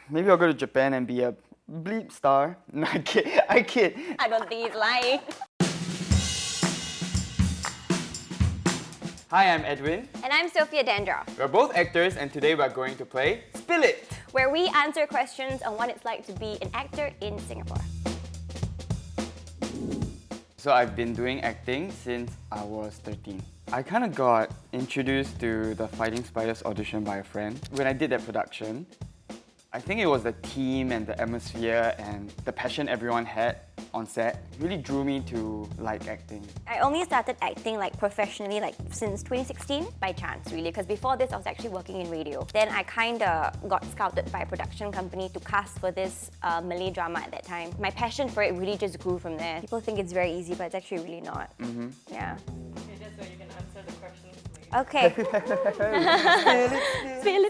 Maybe I'll go to Japan and be a bleep star. No, I kid. I kid. I don't think he's lying. Hi, I'm Edwin. And I'm Sofia Dendroff, We're both actors, and today we're going to play Spill It. where we answer questions on what it's like to be an actor in Singapore. So I've been doing acting since I was 13. I kind of got introduced to the Fighting Spiders audition by a friend. When I did that production, I think it was the team and the atmosphere and the passion everyone had on set really drew me to like acting. I only started acting professionally since 2016 by chance really, because before this I was actually working in radio. Then I kinda got scouted by a production company to cast for this Malay drama at that time. My passion for it really just grew from there. People think it's very easy, but it's actually really not. Yeah. Okay, just so you can answer the questions later. Okay.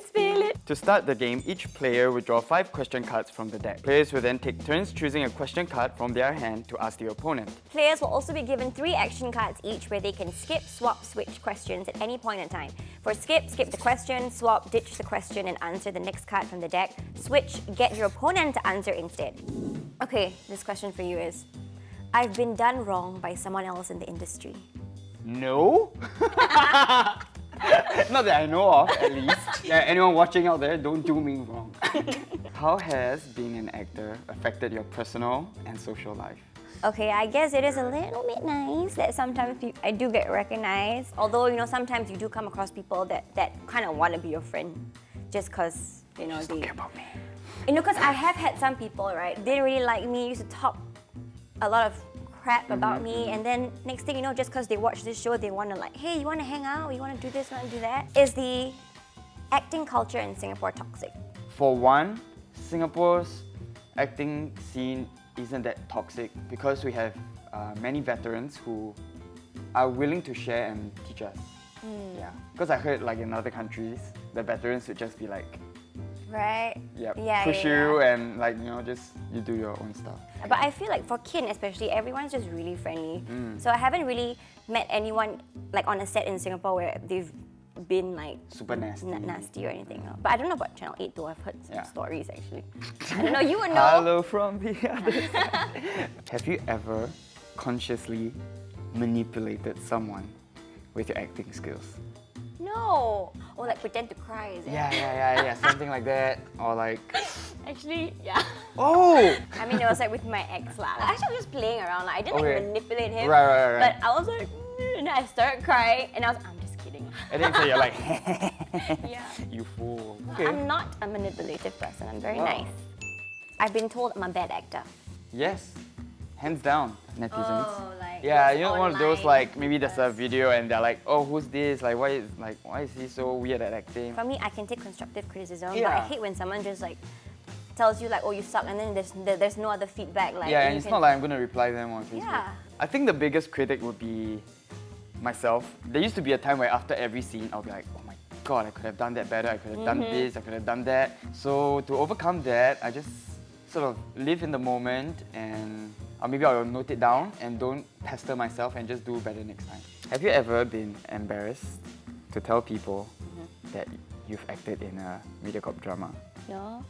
Spill it. To start the game, each player would draw 5 question cards from the deck. Players will then take turns choosing a question card from their hand to ask the opponent. Players will also be given 3 action cards each where they can skip, swap, switch questions at any point in time. For skip the question, swap, ditch the question and answer the next card from the deck. Switch, get your opponent to answer instead. Okay, this question for you is, I've been done wrong by someone else in the industry. No? Not that I know of, at least. Yeah, anyone watching out there, don't do me wrong. How has being an actor affected your personal and social life? Okay, I guess it is a little bit nice that sometimes I do get recognized. Although, sometimes you do come across people that kind of want to be your friend just because, they... Don't care about me. Because I have had some people, right, they didn't really like me, used to talk a lot of crap about me, and then next thing you know, just because they watch this show, they want to hey, you want to hang out? You want to do this, you want to do that? Is the acting culture in Singapore toxic? For one, Singapore's acting scene isn't that toxic because we have many veterans who are willing to share and teach us. Yeah, because I heard in other countries, the veterans would just be Right? push you and just you do your own stuff. But I feel for Kin especially, everyone's just really friendly. So I haven't really met anyone on a set in Singapore where they've been super nasty. Nasty or anything. But I don't know about Channel 8 though, I've heard some stories actually. I don't know, you would know. Hello from the other side. Have you ever consciously manipulated someone with your acting skills? No! Or pretend to cry, is it? Yeah, something like that. Or Actually, yeah. oh! I mean, it was with my ex lah. Actually, I was just playing around. I didn't manipulate him. Right. But I was and I started crying, and I was, I'm just kidding. And then so you're Yeah. you fool. I'm not a manipulative person. I'm very nice. I've been told I'm a bad actor. Yes, hands down, netizens. Oh, yeah, those one of those online maybe there's a video and they're oh, who's this? Why is he so weird at acting? For me, I can take constructive criticism, but Yeah. I hate when someone just tells you oh, you suck, and then there's no other feedback. Yeah, and it's not I'm gonna reply them on Facebook. Yeah. I think the biggest critic would be myself. There used to be a time where after every scene, I'll be oh my god, I could have done that better, I could have done this, I could have done that. So to overcome that, I just sort of live in the moment and or maybe I'll note it down and don't pester myself and just do better next time. Have you ever been embarrassed to tell people that you've acted in a Mediacorp drama? No.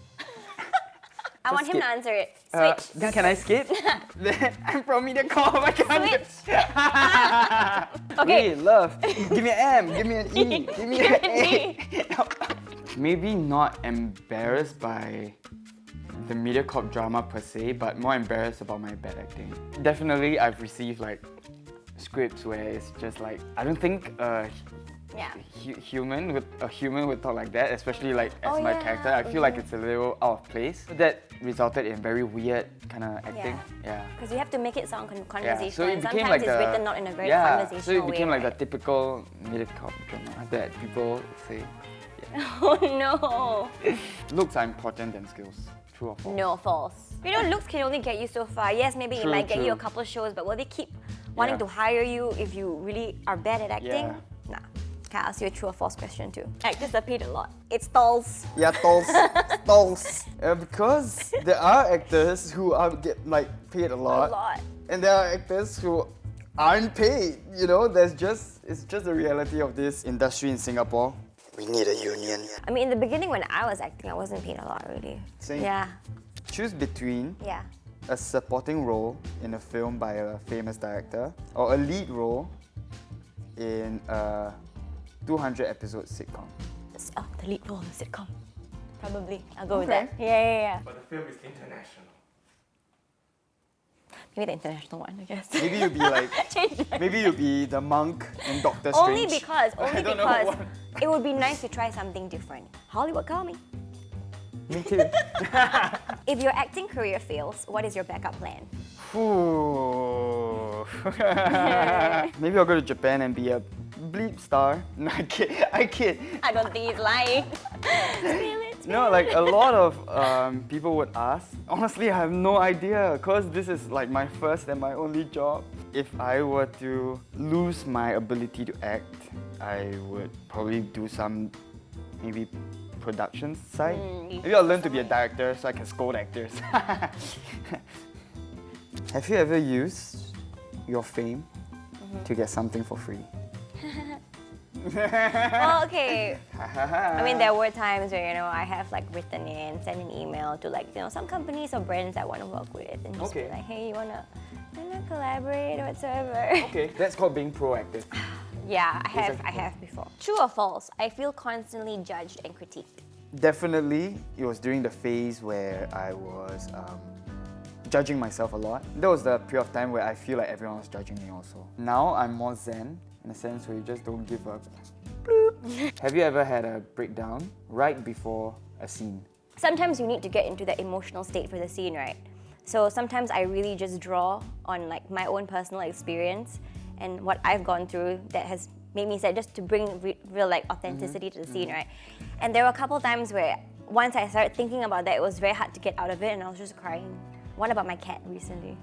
I want him to answer it. Switch. Then can I skip? I'm from Mediacorp, I can't. Okay. Wait, love. Give me an M, give me an E, give me an A. Maybe not embarrassed by the Mediacorp drama per se, but more embarrassed about my bad acting. Definitely, I've received scripts where it's just I don't think human would talk like that, especially as my character. I feel it's a little out of place. That resulted in very weird kind of acting. Yeah. Because you have to make it sound conversational. Yeah. So it became sometimes it's written not in a very conversational so it became way. the typical Mediacorp drama that people say. Yeah. Oh no! Looks are important than skills. True or false? No, false. Looks can only get you so far. Yes, maybe it might get you a couple of shows, but will they keep wanting to hire you if you really are bad at acting? Yeah. Nah. Can I ask you a true or false question too? Actors are paid a lot. It's stalls. Yeah, stalls. Because there are actors who get paid a lot. A lot. And there are actors who aren't paid. It's just the reality of this industry in Singapore. We need a union. I mean, in the beginning when I was acting, I wasn't paid a lot really. Same. Yeah, Choose between yeah. a supporting role in a film by a famous director or a lead role in a 200-episode sitcom. Oh, the lead role in the sitcom. Probably. I'll go with Okay. that. Yeah. But the film is international. Maybe the international one, I guess. Maybe you'll be like, Change that. maybe you'll be the monk in Doctor Strange. Only because I don't know what. it would be nice to try something different. Hollywood, call me. Me too. If your acting career fails, what is your backup plan? Ooh. Maybe I'll go to Japan and be a bleep star. No, I kid. I don't think he's lying. Spill it. No, like a lot of people would ask. Honestly, I have no idea because this is like my first and my only job. If I were to lose my ability to act, I would probably do some maybe production side. Maybe I'll learn to be a director so I can scold actors. Have you ever used your fame to get something for free? Well, okay. I mean, there were times where, I have like written in, sent an email to like, some companies or brands I want to work with and just be Okay. like, hey, you wanna collaborate or whatsoever. Okay, that's called being proactive. Yeah, I have before. True or false? I feel constantly judged and critiqued. Definitely, it was during the phase where I was judging myself a lot. That was the period of time where I feel like everyone was judging me also. Now I'm more zen in a sense where you just don't give up. Have you ever had a breakdown right before a scene? Sometimes you need to get into that emotional state for the scene, right? So sometimes I really just draw on like my own personal experience and what I've gone through that has made me sad, just to bring real like authenticity to the scene, right? And there were a couple times where once I started thinking about that, it was very hard to get out of it and I was just crying. One about my cat recently.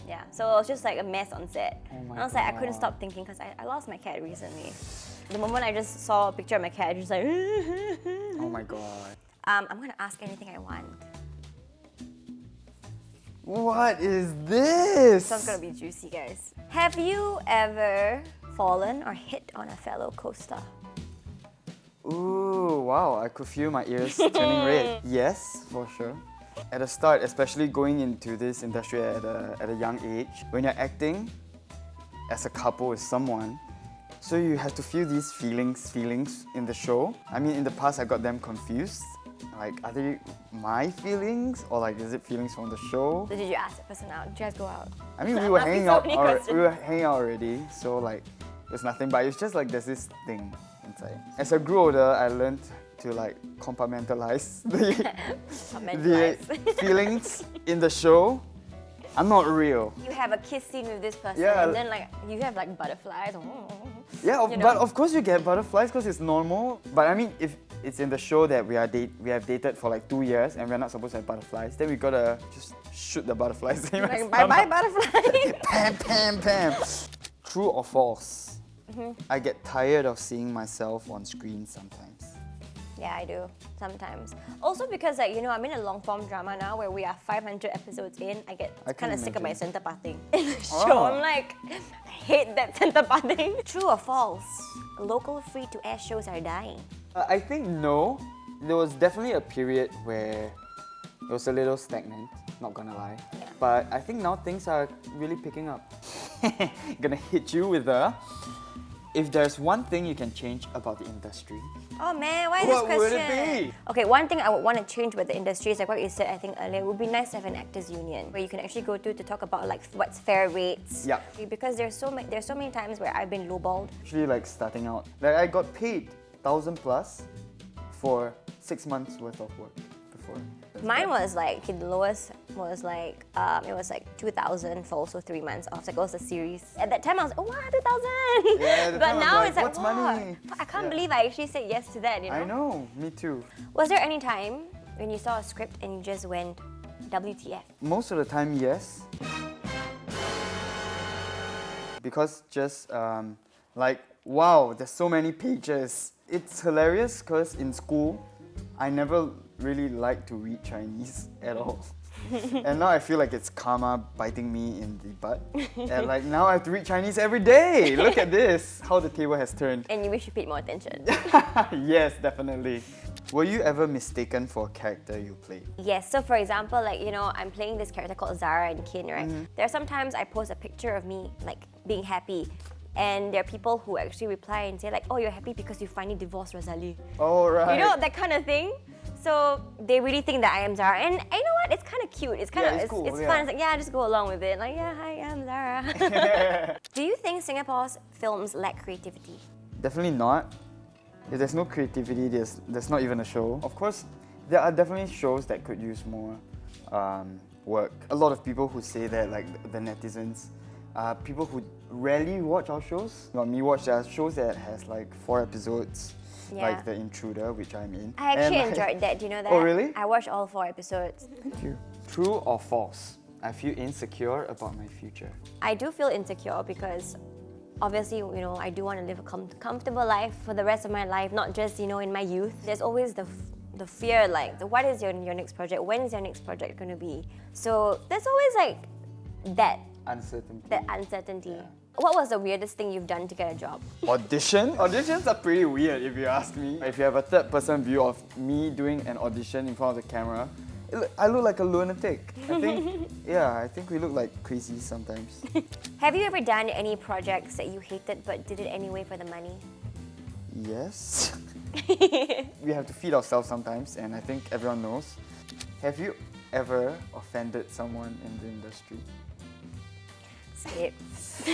Yeah, so it was just like a mess on set. my And I was like, I couldn't God. stop thinking because I lost my cat recently. The moment I just saw a picture of my cat, I just like, Oh my god. I'm gonna ask anything I want. What is this? So it's gonna be juicy, guys. Have you ever fallen or hit on a fellow co-star? Ooh, wow, I could feel my ears turning red. Yes, for sure. At the start, especially going into this industry at a young age, when you're acting as a couple with someone, so you have to feel these feelings in the show. I mean, in the past, I got them confused. Like, are they my feelings or like, is it feelings from the show? So did you ask the person out? Did you guys go out? I mean, we were Asking hanging so out. many We questions. were hanging out already, so like, it's nothing. But it's just like there's this thing inside. As I grew older, I learned to like compartmentalize the feelings in the show. I'm not real. You have a kiss scene with this person, Yeah. and then like you have like butterflies. Yeah, You know. but of course you get butterflies because it's normal. But I mean, if it's in the show that we have dated for like 2 years and we're not supposed to have butterflies, then we gotta just shoot the butterflies. Like, bye bye butterfly. Pam, pam, pam. True or false? I get tired of seeing myself on screen sometimes. Yeah, I do sometimes. Also because like I'm in a long form drama now where we are 500 episodes in. I get I kind can of sick of my imagine. center parting in the show. Oh. I'm like, I hate that center parting. True or false? Local free-to-air shows are dying. I think no. There was definitely a period where it was a little stagnant, not gonna lie. Yeah. But I think now things are really picking up. Gonna hit you with a... If there's one thing you can change about the industry, Oh man, why What this would question? it be? Okay, one thing I would want to change with the industry is like what you said I think earlier. It would be nice to have an actors union where you can actually go to talk about like what's fair rates. Yeah. Because there's so many times where I've been lowballed. actually like starting out, like I got paid 1,000 plus for 6 months worth of work before. Mine was like the lowest was like it was like 2,000 for also 3 months off. Like it was a series. At that time I was 2,000. Yeah, at the but time I was now like, it's like what's wow, money? I can't Yeah. believe I actually said yes to that. I know, me too. Was there any time when you saw a script and you just went WTF? Most of the time, yes. Because just like, wow, there's so many pages. It's hilarious because in school, I never really like to read Chinese at all. And now I feel like it's karma biting me in the butt. And like now I have to read Chinese every day. Look at this, how the table has turned. And you wish you paid more attention. Yes, definitely. Were you ever mistaken for a character you played? Yes, so for example, like, you know, I'm playing this character called Zara in Kin, right? There are sometimes I post a picture of me, like, being happy. And there are people who actually reply and say like, oh, you're happy because you finally divorced Rosalie. Oh, right. You know, that kind of thing. So they really think that I am Zara. And you know what? It's kind of cute. It's kind of, it's cool, it's yeah. fun. It's like, yeah, just go along with it. Like, yeah, hi, I'm Zara. Do you think Singapore's films lack creativity? Definitely not. If there's no creativity, there's not even a show. Of course, there are definitely shows that could use more work. A lot of people who say that, like the netizens, people who rarely watch our shows. Not me watch, there are shows that has like 4 episodes, Yeah. like The Intruder, which I'm in. I actually And, like, enjoyed that. Do you know that? Oh, really? I watched all 4 episodes. Thank you. True or false? I feel insecure about my future. I do feel insecure because obviously, you know, I do want to live a comfortable life for the rest of my life, not just, you know, in my youth. There's always the fear, like, what is your next project? When is your next project going to be? So there's always like that uncertainty. Yeah. What was the weirdest thing you've done to get a job? Audition? Auditions are pretty weird if you ask me. If you have a third-person view of me doing an audition in front of the camera, I look like a lunatic. I think we look like crazy sometimes. Have you ever done any projects that you hated but did it anyway for the money? Yes. We have to feed ourselves sometimes, and I think everyone knows. Have you ever offended someone in the industry? Skip. It's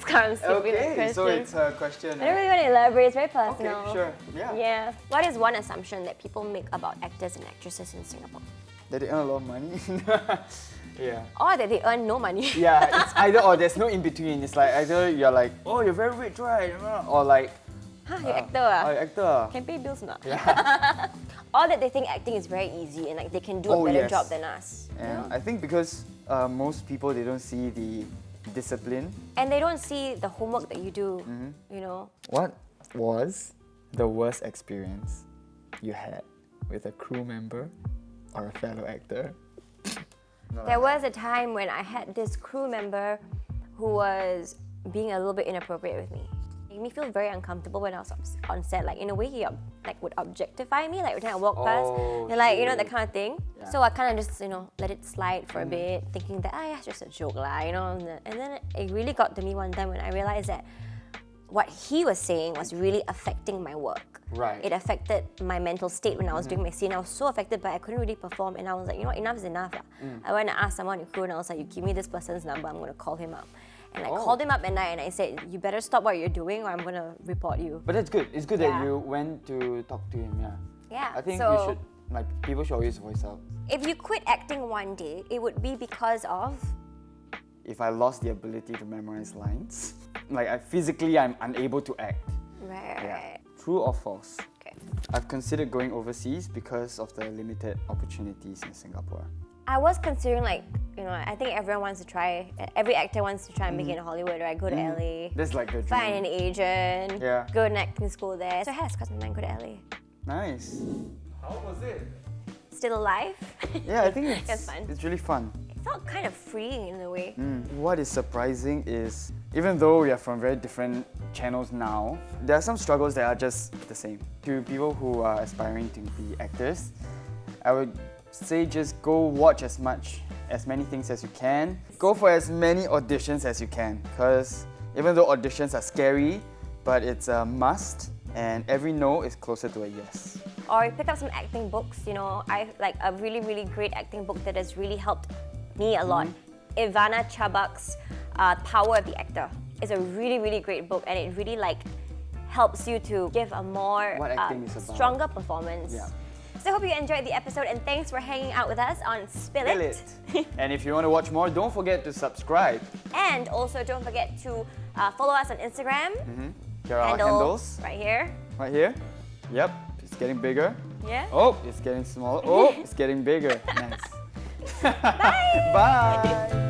kind of stupid question. So it's a question. I don't really want to elaborate, it's very personal. Okay, sure. Yeah. Yeah. What is one assumption that people make about actors and actresses in Singapore? That they earn a lot of money. Yeah. Or that they earn no money. Yeah, it's either or. There's no in between. It's like either you're like, oh, you're very rich, right? Or like, Huh, you're actor ah? oh, you're actor. Can pay bills not? Yeah. Or that they think acting is very easy and like they can do a better yes. job than us. And I think because most people, they don't see the discipline. And they don't see the homework that you do, you know. What was the worst experience you had with a crew member or a fellow actor? There was a time when I had this crew member who was being a little bit inappropriate with me. It made me feel very uncomfortable when I was on set. Like in a way, he would objectify me. Like every time I walk past, you're like, you know, that kind of thing. Yeah. So I kind of just, you know, let it slide for a bit, thinking that yeah, it's just a joke lah, you know. And then it really got to me one time when I realized that what he was saying was really affecting my work. Right. It affected my mental state when I was doing my scene. I was so affected, but I couldn't really perform. And I was like, you know what, enough is enough. I went to ask someone in crew and I was like, you give me this person's number, I'm going to call him up. And I called him up at night and I said, you better stop what you're doing or I'm going to report you. But that's good. It's good Yeah. that you went to talk to him, yeah. Yeah. I think so you should, like, people should always voice out. if you quit acting one day, it would be because of... If I lost the ability to memorize lines, like I'm unable to act. Right. True or false? Okay. I've considered going overseas because of the limited opportunities in Singapore. I was considering like, you know, I think everyone wants to try, every actor wants to try and make it in Hollywood, right? Go to LA, That's like the dream. find an agent, Yeah. go to acting school there. So I had to cross my mind, go to LA. Nice. How was it? Still alive? Yeah, I think It's fun. it's really fun. It felt kind of freeing in a way. What is surprising is, even though we are from very different channels now, there are some struggles that are just the same. To people who are aspiring to be actors, I would say just go watch as many things as you can. Go for as many auditions as you can, because even though auditions are scary, but it's a must, and every no is closer to a yes. Or pick up some acting books, you know. I like a really, really great acting book that has really helped me a lot. Ivana Chabak's Power of the Actor is a really, really great book, and it really like helps you to give a more What acting is about. stronger performance. Yeah. So I hope you enjoyed the episode, and thanks for hanging out with us on Spill It. And if you want to watch more, don't forget to subscribe. And also don't forget to follow us on Instagram. Here are our Handle handles. right here. Right here. Yep, it's getting bigger. Yeah. Oh, it's getting smaller. Oh, it's getting bigger. Nice. Bye. Bye.